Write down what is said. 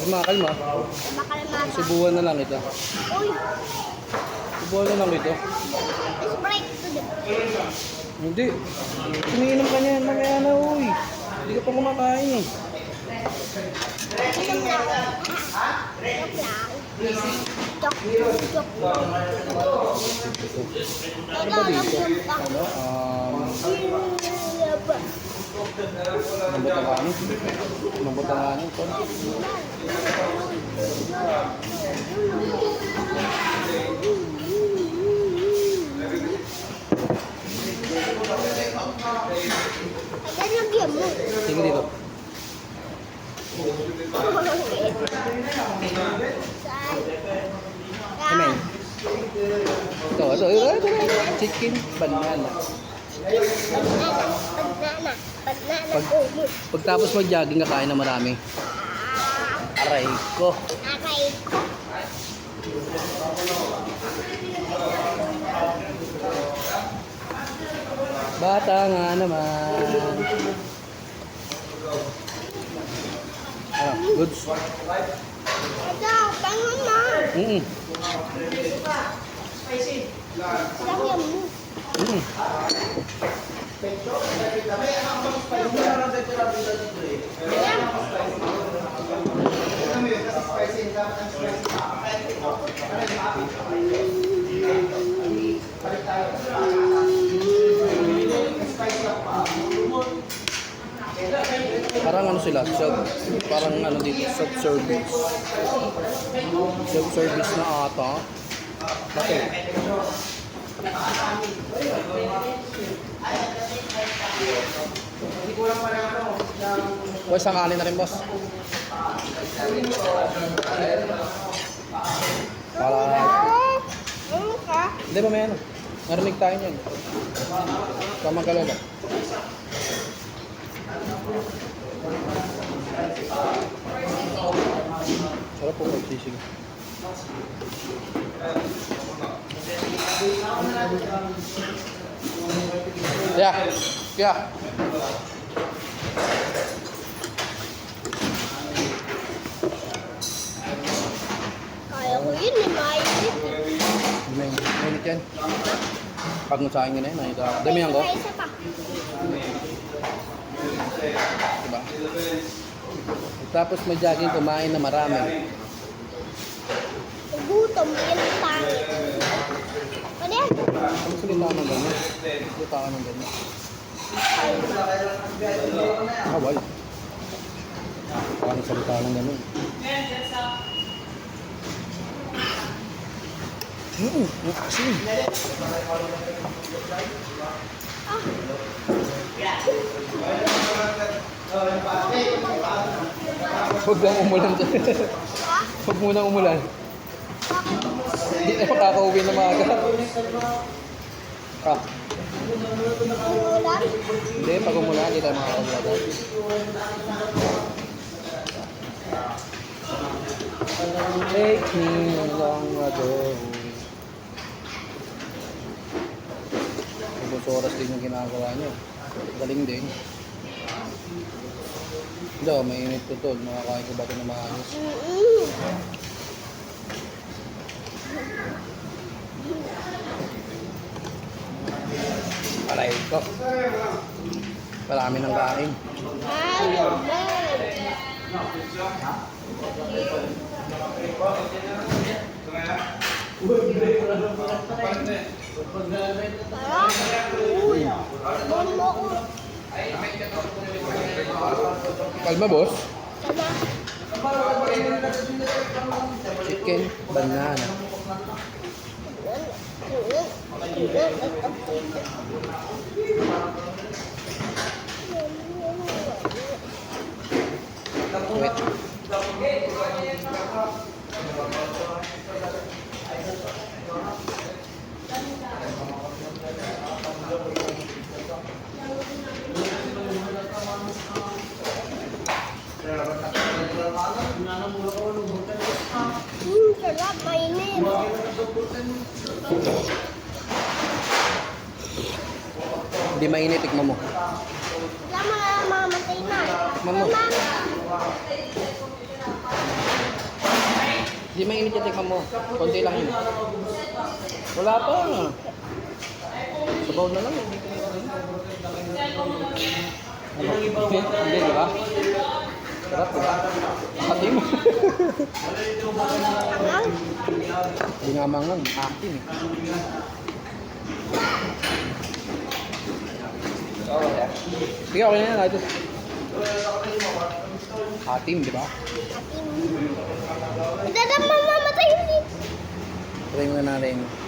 Kumakalma. Makalma. Subuhan na lang ito. Uy, Subuhan na lang ito. Sprite to din. Hindi. Iniinom ka niyan. Mamaya na, uy. Hindi ka pa kumakain eh. Inom lang. Joke lang. Joke lang. Ano ba dito? Ano? Lambot ang kanin. Lambot ang kanin. Ito. Ayan yung game mo. Sige dito. Amen. Ito. Chicken, banana. Banana. Pagtapos mag-jogging, kakain na marami. Aray ko. Aray ko. Bata nga naman. Goods. Ito, bangon na. Lang yan mo. Parang ano sila, parang ano dito, self-service. Self-service na ata. Bakit? Boy, sangali na rin, boss. Para... Ano ka? Hindi ba may ano? Narinig tayo niyan. Tama ka lang. Sarap po pag-sisig. Yeah. Kaya ko yun, may mainit. Mainit yan. Pag nagsahin ka na yun, nakita ako. Dami yan ko. Isa pa. Diba? Tapos may jogging, kumain na marami. Gutom, yan ang pangit. Ano yan? Ano salita ng ganyan? Salita ka ng ganyan. Wala. Parang salita ng ganyan. Asin. Huwag lang umulan dyan. Huwag munang umulan. Hindi na makakauwi na maaga. Ulan? Hindi, pag umulan, hindi tayo makakauwi agad. Take me long ago. Ibang oras din yung ginagawa nyo. Galing din. Hindi, mainit ko to. Makakain ko ba ito na maayos? Alay ko. Marami ng kain. Kalma, boss. Chicken, banana. Wait. Sarap, mainit. Hindi mainit, tikman mo. Wala mga mamatay na. Tikman mo. Hindi mainit yung tikman mo. Konti lang yun. Wala pa. Sabaw na lang. Hindi ko na ano? Hindi, di ba? Sarap, di ba? Hati mo. Ang Hindi nga mangang. Akin eh. Sige, okay na yan. Ito. Hatim, di ba? Dada mamamatay yun eh. Try mo na natin.